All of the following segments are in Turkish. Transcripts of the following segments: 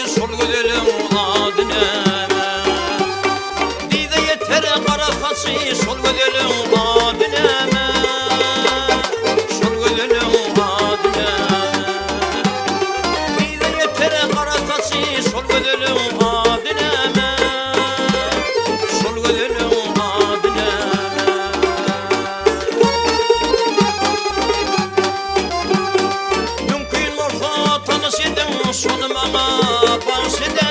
sol güzelim adine. Dide yeter kara saçı sol güzelim adine. Sol güzelim adine. Dide yeter kara saçı sol güzelim adine. Sol güzelim adine. Mümkün olsa tanış edin sonu bana bahsedin.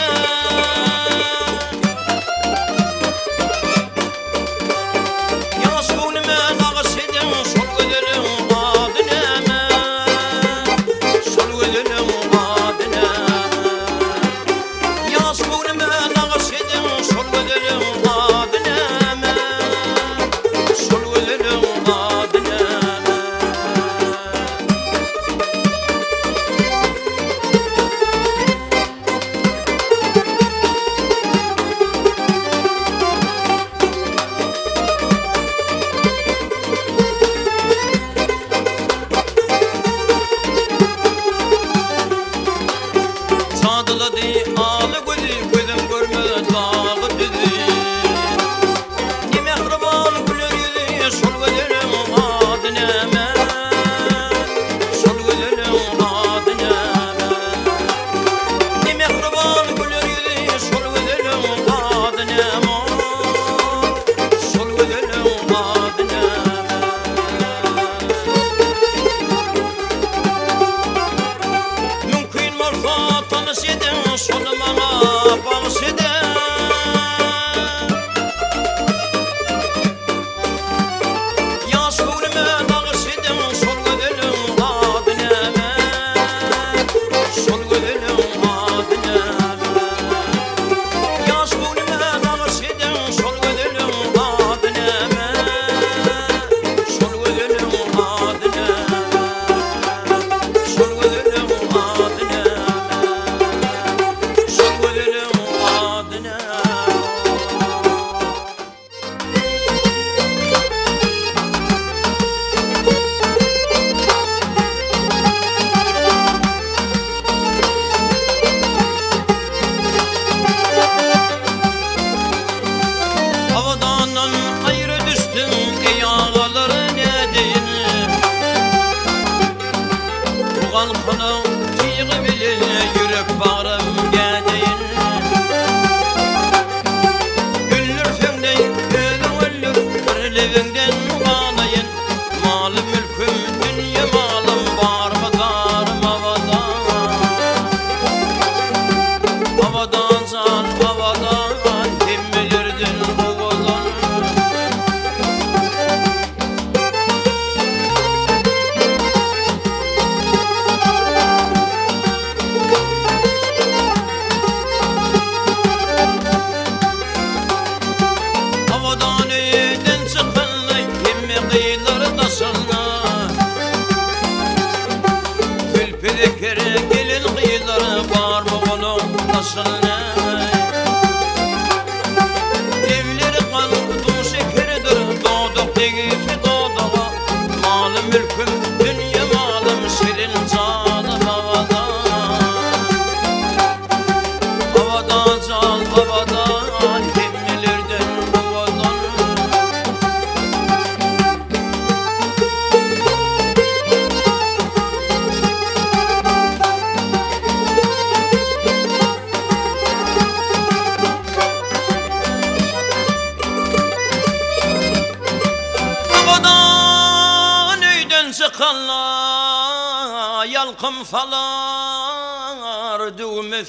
Çıkanlar yalkın falar düğme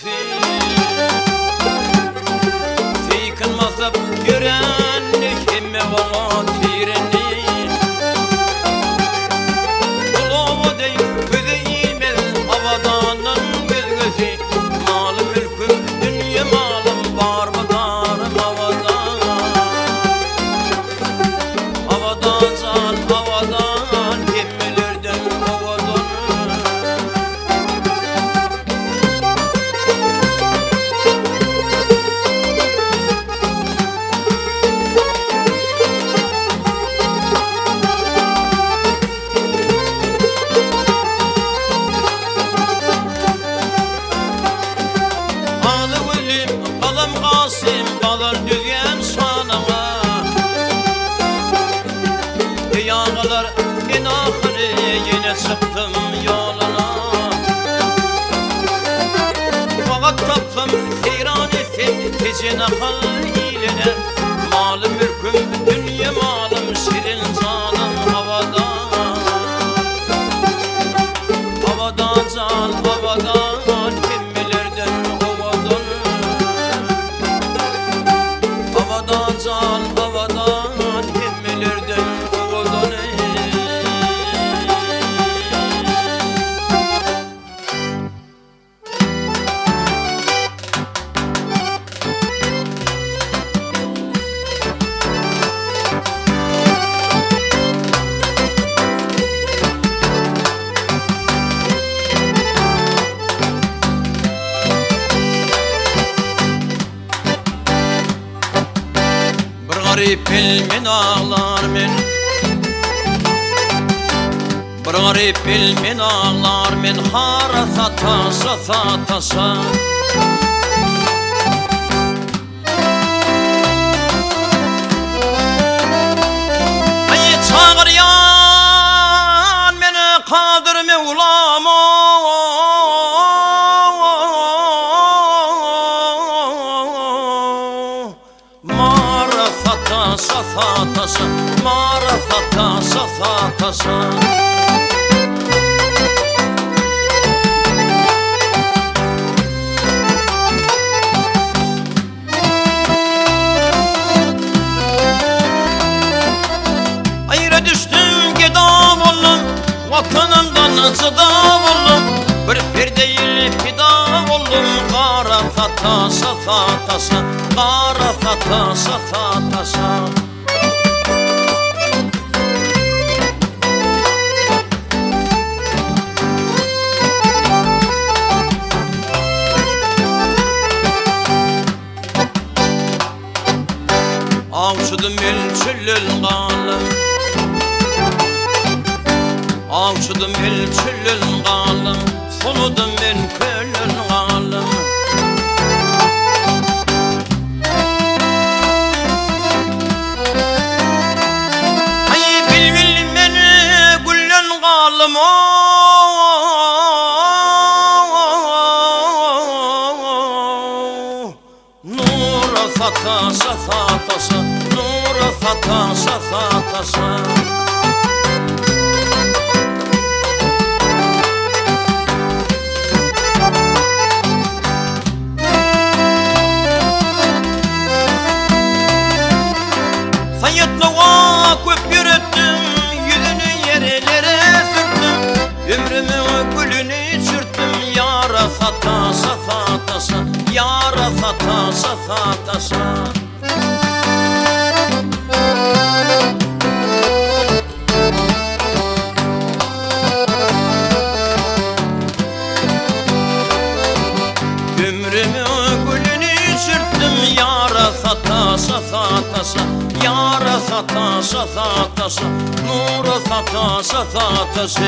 Fikin mazhab görenli kime valla tirini Kulava deyip güzeyimel havadanın gözgözi Malı mülküm dünya malım var mı darım havadan Havadan zal havadan kimmelerden havadan Malım Kasım kalır düzen sanama. Yağlar en ahire yine çıktım yoluna. Fakat tapsam seyran etsem tecen akal iline. Malım mülküm dünya malım şirin canım havada. Havada can havadan kim bilirden havadan. Havada can havadan kim bilirden havadan. Garip ilmin ağlar men, bir garip ilmin ağlar men. Hara satasa satasa. Ay çağır yan meni kadir Mevlam. Satasa, mara satasa, satasa. Ayra düştüm geda oldum, vatanımdan cıda oldum. Bir değil fida oldum. Kara satasa, satasa, kara satasa, satasa. Avçudum ben çüllül kalım, avçudum ben çüllül kalım, sunudum ben köllül kalım. Ay bilbillim beni güllün kalım. Nura satasa satasa, nura satasa satasa. Sayıtlığa köp yürüttüm, yüzünü yerlere sürttüm. Ömrümü gülünü çürttüm. Yara satasa satasa, yara satasa satasa. Ömrümü gülünü çürttüm. Yara satasa satasa, yara satasa satasa, nura satasa satasa.